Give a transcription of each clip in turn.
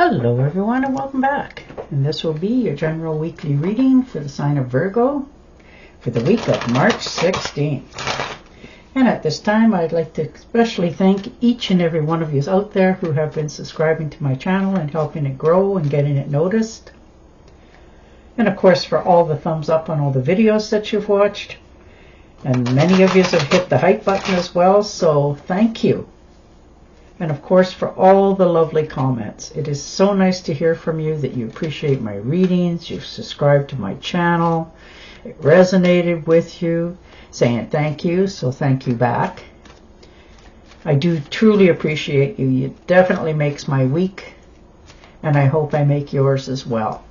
Hello everyone and welcome back. And this will be your general weekly reading for the sign of Virgo for the week of March 16th. And at this time I'd like to especially thank each and every one of you out there who have been subscribing to my channel and helping it grow and getting it noticed. And of course for all the thumbs up on all the videos that you've watched. And many of you have hit the hype button as well, so thank you. And of course for all the lovely comments. It is so nice to hear from you that you appreciate my readings, you've subscribed to my channel, it resonated with you, saying thank you, so thank you back. I do truly appreciate you. It definitely makes my week, and I hope I make yours as well.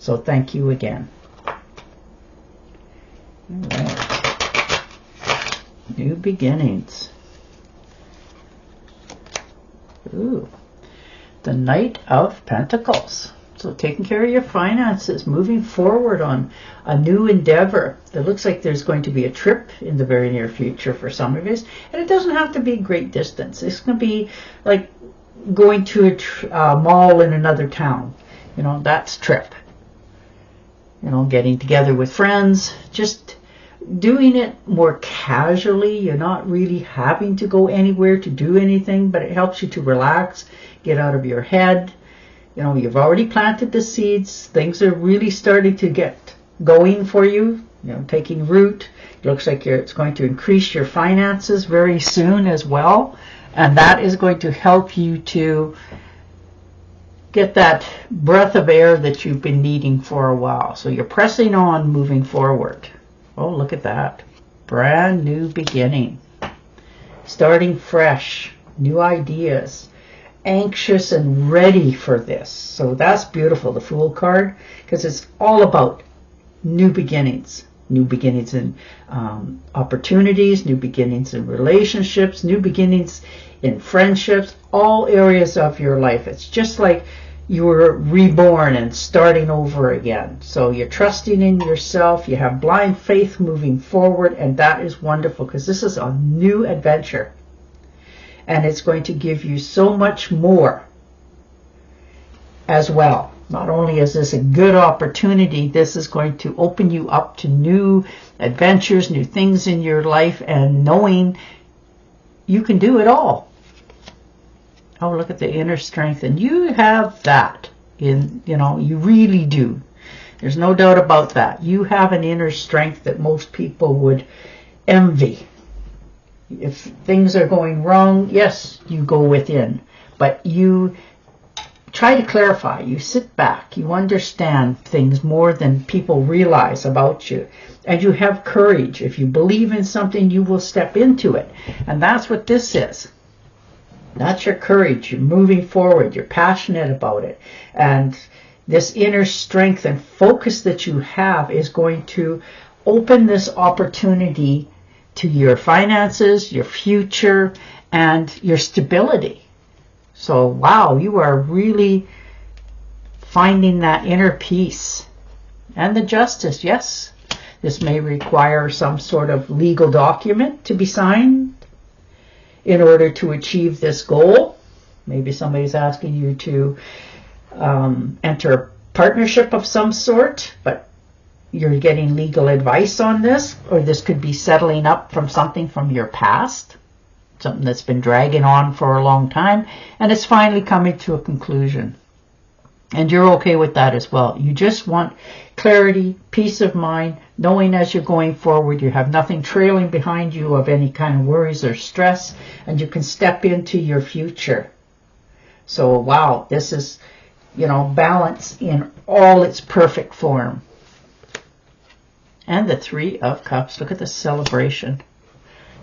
So thank you again. All right. New beginnings. Ooh, the Knight of Pentacles. So taking care of your finances, moving forward on a new endeavor. It looks like there's going to be a trip in the very near future for some of us. And it doesn't have to be great distance. It's going to be like going to a mall in another town. You know, that's trip. You know, getting together with friends, just doing it more casually. You're not really having to go anywhere to do anything, but it helps you to relax, get out of your head. You know, you've already planted the seeds. Things are really starting to get going for you, you know, taking root. It looks like it's going to increase your finances very soon as well. And that is going to help you to get that breath of air that you've been needing for a while. So you're pressing on, moving forward. Oh, look at that. Brand new beginning. Starting fresh. New ideas. Anxious and ready for this. So that's beautiful, the Fool card, because it's all about new beginnings. New beginnings in opportunities, new beginnings in relationships, new beginnings in friendships, all areas of your life. It's just like you were reborn and starting over again. So you're trusting in yourself. You have blind faith moving forward, and that is wonderful because this is a new adventure. And it's going to give you so much more as well. Not only is this a good opportunity, this is going to open you up to new adventures, new things in your life, and knowing you can do it all. Oh, look at the inner strength. And you have that. You know, you really do. There's no doubt about that. You have an inner strength that most people would envy. If things are going wrong, yes, you go within. But you try to clarify. You sit back. You understand things more than people realize about you. And you have courage. If you believe in something, you will step into it. And that's what this is. That's your courage. You're moving forward. You're passionate about it. And this inner strength and focus that you have is going to open this opportunity to your finances, your future, and your stability. So, wow, you are really finding that inner peace. And the justice, yes. This may require some sort of legal document to be signed in order to achieve this goal. Maybe somebody's asking you to enter a partnership of some sort, but you're getting legal advice on this, or this could be settling up from something from your past, something that's been dragging on for a long time, and it's finally coming to a conclusion. And you're okay with that as well. You just want clarity, peace of mind, knowing as you're going forward you have nothing trailing behind you of any kind of worries or stress, and you can step into your future. So, wow, this is, you know, balance in all its perfect form. And the Three of Cups. Look at the celebration.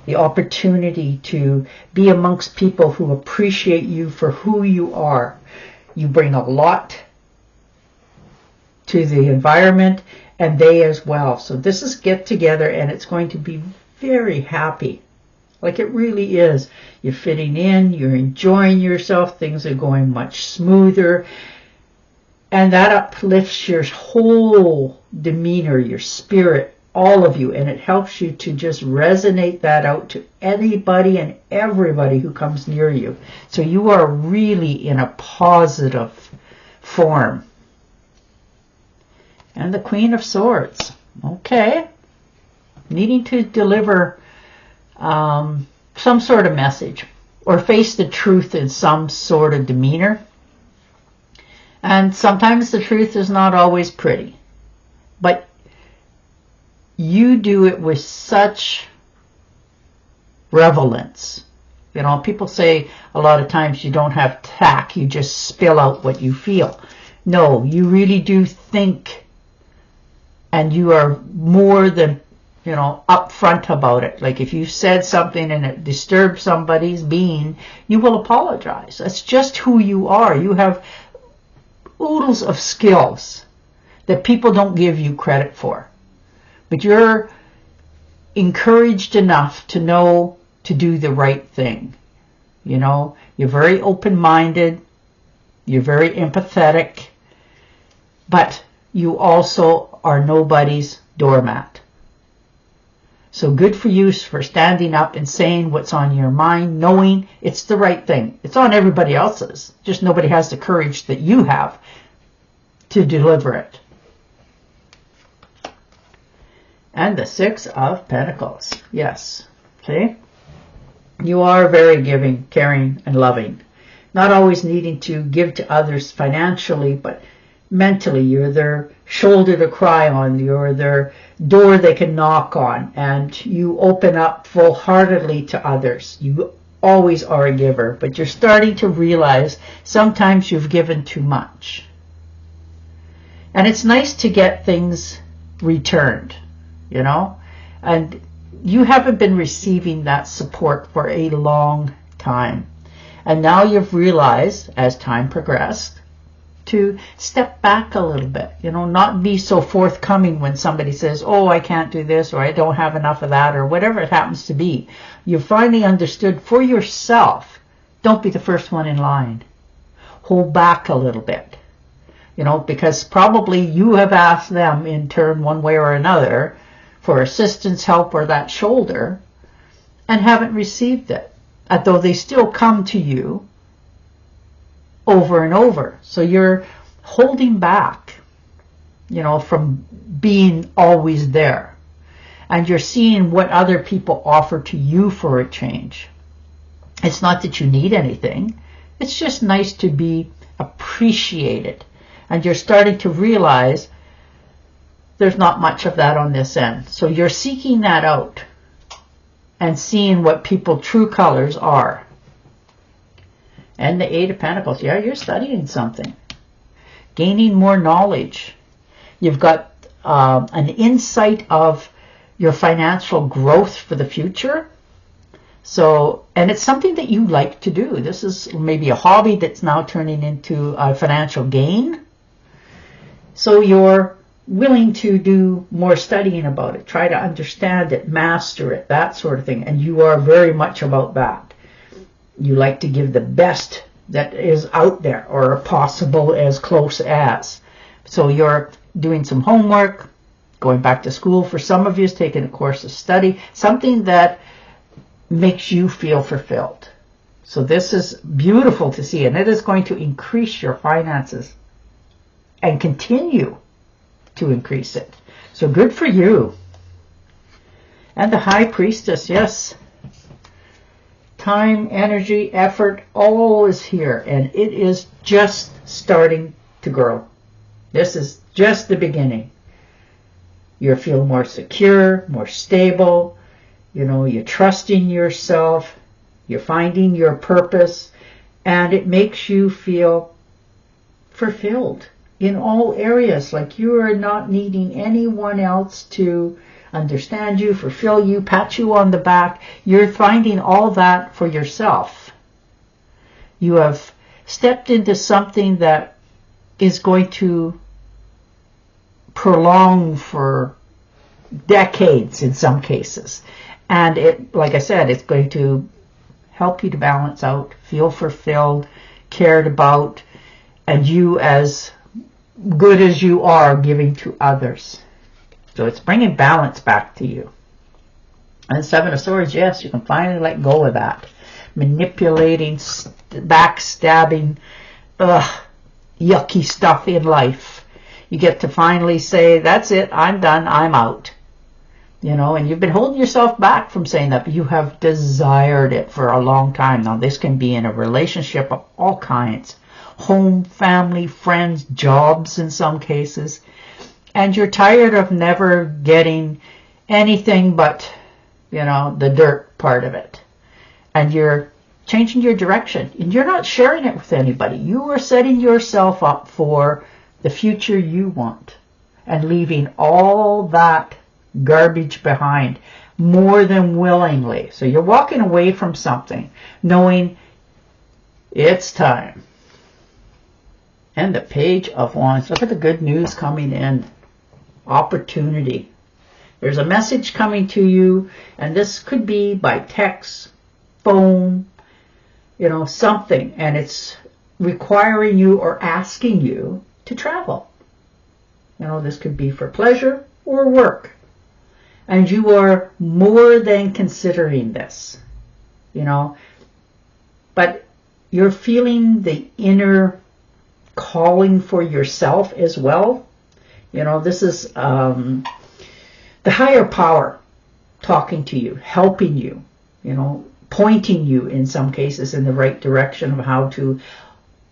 The opportunity to be amongst people who appreciate you for who you are. You bring a lot to the environment, and they as well. So this is get together, and it's going to be very happy. Like it really is. You're fitting in. You're enjoying yourself. Things are going much smoother. And that uplifts your whole demeanor, your spirit, all of you. And it helps you to just resonate that out to anybody and everybody who comes near you. So you are really in a positive form. And the Queen of Swords. Okay. Needing to deliver some sort of message or face the truth in some sort of demeanor. And sometimes the truth is not always pretty. But you do it with such relevance. You know, people say a lot of times you don't have tact, you just spill out what you feel. No, you really do think, and you are more than, you know, upfront about it. Like if you said something and it disturbed somebody's being, you will apologize. That's just who you are. You have oodles of skills that people don't give you credit for. But you're encouraged enough to know to do the right thing. You know, you're very open-minded, you're very empathetic, but you also are nobody's doormat. So good for you for standing up and saying what's on your mind, knowing it's the right thing. It's on everybody else's, just nobody has the courage that you have to deliver it. And the Six of Pentacles. Yes. Okay. You are very giving, caring, and loving. Not always needing to give to others financially, but mentally. You're their shoulder to cry on. You're their door they can knock on. And you open up full-heartedly to others. You always are a giver, but you're starting to realize sometimes you've given too much. And it's nice to get things returned, you know, and you haven't been receiving that support for a long time. And now you've realized, as time progressed, to step back a little bit, you know, not be so forthcoming when somebody says, oh, I can't do this, or I don't have enough of that, or whatever it happens to be. You finally understood for yourself, don't be the first one in line. Hold back a little bit. You know, because probably you have asked them in turn one way or another for assistance, help, or that shoulder, and haven't received it, although they still come to you over and over. So you're holding back, you know, from being always there. And you're seeing what other people offer to you for a change. It's not that you need anything. It's just nice to be appreciated. And you're starting to realize there's not much of that on this end. So you're seeking that out and seeing what people's true colors are. And the Eight of Pentacles. Yeah, you're studying something. Gaining more knowledge. You've got an insight of your financial growth for the future. So, and it's something that you like to do. This is maybe a hobby that's now turning into a financial gain. So you're willing to do more studying about it, try to understand it, master it, that sort of thing. And you are very much about that. You like to give the best that is out there, or possible as close as. So you're doing some homework, going back to school. For some of you, is taking a course of study, something that makes you feel fulfilled. So this is beautiful to see, and it is going to increase your finances and continue to increase it. So good for you. And the High Priestess, yes. Time, energy, effort, all is here. And it is just starting to grow. This is just the beginning. You feel more secure, more stable. You know, you're trusting yourself. You're finding your purpose. And it makes you feel fulfilled in all areas, like you are not needing anyone else to understand you, fulfill you, pat you on the back. You're finding all that for yourself. You have stepped into something that is going to prolong for decades in some cases. And it, like I said, it's going to help you to balance out, feel fulfilled, cared about, and you as good as you are giving to others. So it's bringing balance back to you. And Seven of Swords, yes, you can finally let go of that. Manipulating, backstabbing, yucky stuff in life. You get to finally say, that's it, I'm done, I'm out. You know, and you've been holding yourself back from saying that, but you have desired it for a long time. Now, this can be in a relationship of all kinds. Home, family, friends, jobs in some cases. And you're tired of never getting anything but, you know, the dirt part of it. And you're changing your direction. And you're not sharing it with anybody. You are setting yourself up for the future you want. And leaving all that garbage behind more than willingly. So you're walking away from something knowing it's time. And the Page of Wands. Look at the good news coming in. Opportunity. There's a message coming to you, and this could be by text, phone, you know, something, and it's requiring you or asking you to travel. You know, this could be for pleasure or work. And you are more than considering this, you know. But you're feeling the inner calling for yourself as well. You know, this is the higher power talking to you, helping you, you know, pointing you in some cases in the right direction of how to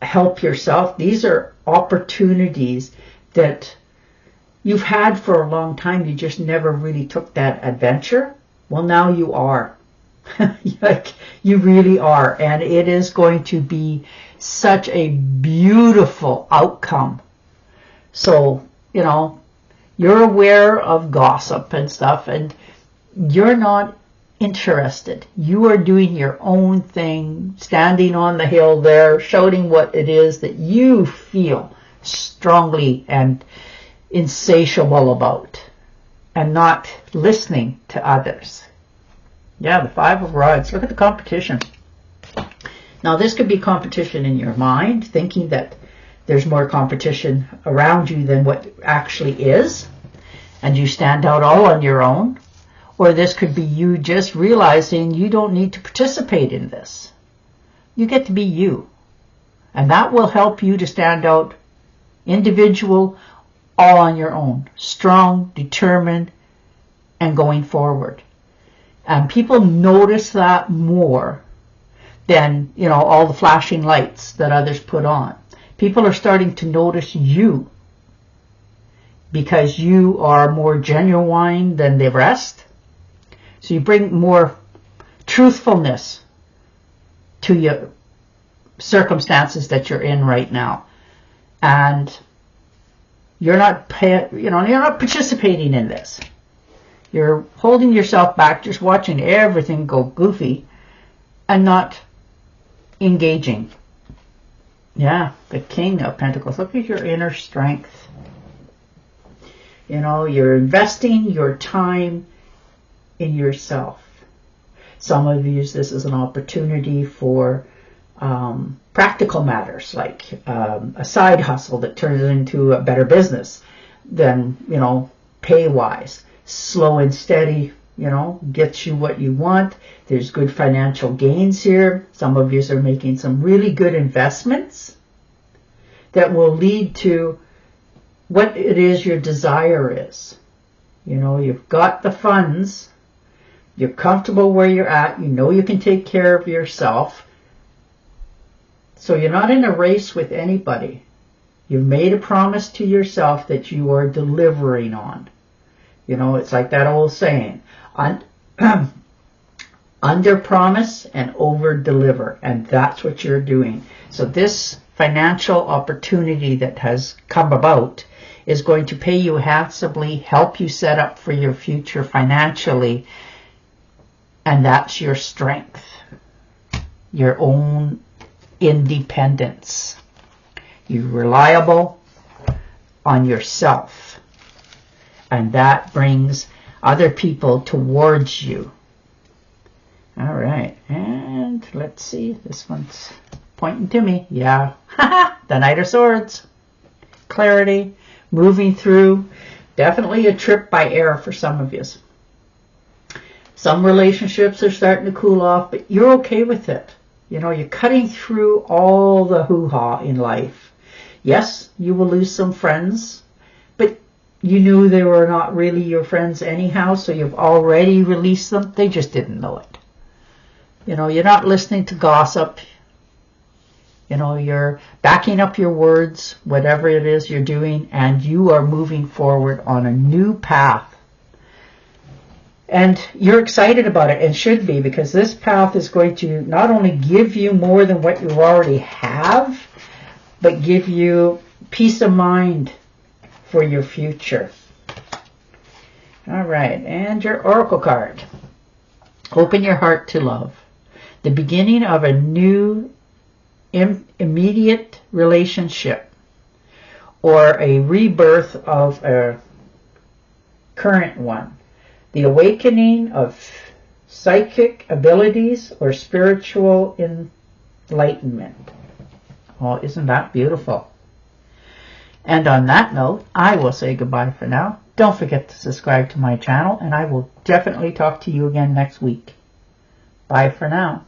help yourself. These are opportunities that you've had for a long time. You just never really took that adventure. Well, now you are. Like, you really are. And it is going to be such a beautiful outcome. So, you know, you're aware of gossip and stuff, and you're not interested. You are doing your own thing, standing on the hill there, shouting what it is that you feel strongly and insatiable about, and not listening to others. Yeah, the Five of Rods. Look at the competition. Now, this could be competition in your mind, thinking that there's more competition around you than what actually is, and you stand out all on your own. Or this could be you just realizing you don't need to participate in this. You get to be you. And that will help you to stand out individual, all on your own. Strong, determined, and going forward. And people notice that more than, you know, all the flashing lights that others put on. People are starting to notice you because you are more genuine than the rest. So you bring more truthfulness to your circumstances that you're in right now. And you're not participating in this. You're holding yourself back, just watching everything go goofy and not engaging. Yeah, the King of Pentacles. Look at your inner strength. You know, you're investing your time in yourself. Some of you use this as an opportunity for practical matters, like a side hustle that turns into a better business than, you know, pay-wise. Slow and steady, you know, gets you what you want. There's good financial gains here. Some of you are making some really good investments that will lead to what it is your desire is. You know, you've got the funds. You're comfortable where you're at. You know you can take care of yourself. So you're not in a race with anybody. You've made a promise to yourself that you are delivering on. You know, it's like that old saying, under promise and over deliver. And that's what you're doing. So this financial opportunity that has come about is going to pay you handsomely, help you set up for your future financially. And that's your strength, your own independence. You're reliable on yourself. And that brings other people towards you. All right. And let's see. This one's pointing to me. Yeah. The Knight of Swords. Clarity. Moving through. Definitely a trip by air for some of you. Some relationships are starting to cool off, but you're okay with it. You know, you're cutting through all the hoo-ha in life. Yes, you will lose some friends, but you knew they were not really your friends anyhow, so you've already released them. They just didn't know it. You know, you're not listening to gossip. You know, you're backing up your words, whatever it is you're doing, and you are moving forward on a new path. And you're excited about it, and should be, because this path is going to not only give you more than what you already have, but give you peace of mind for your future. All right, and your oracle card. Open your heart to love. The beginning of a new immediate relationship, or a rebirth of a current one. The awakening of psychic abilities or spiritual enlightenment. Oh, isn't that beautiful? And on that note, I will say goodbye for now. Don't forget to subscribe to my channel, and I will definitely talk to you again next week. Bye for now.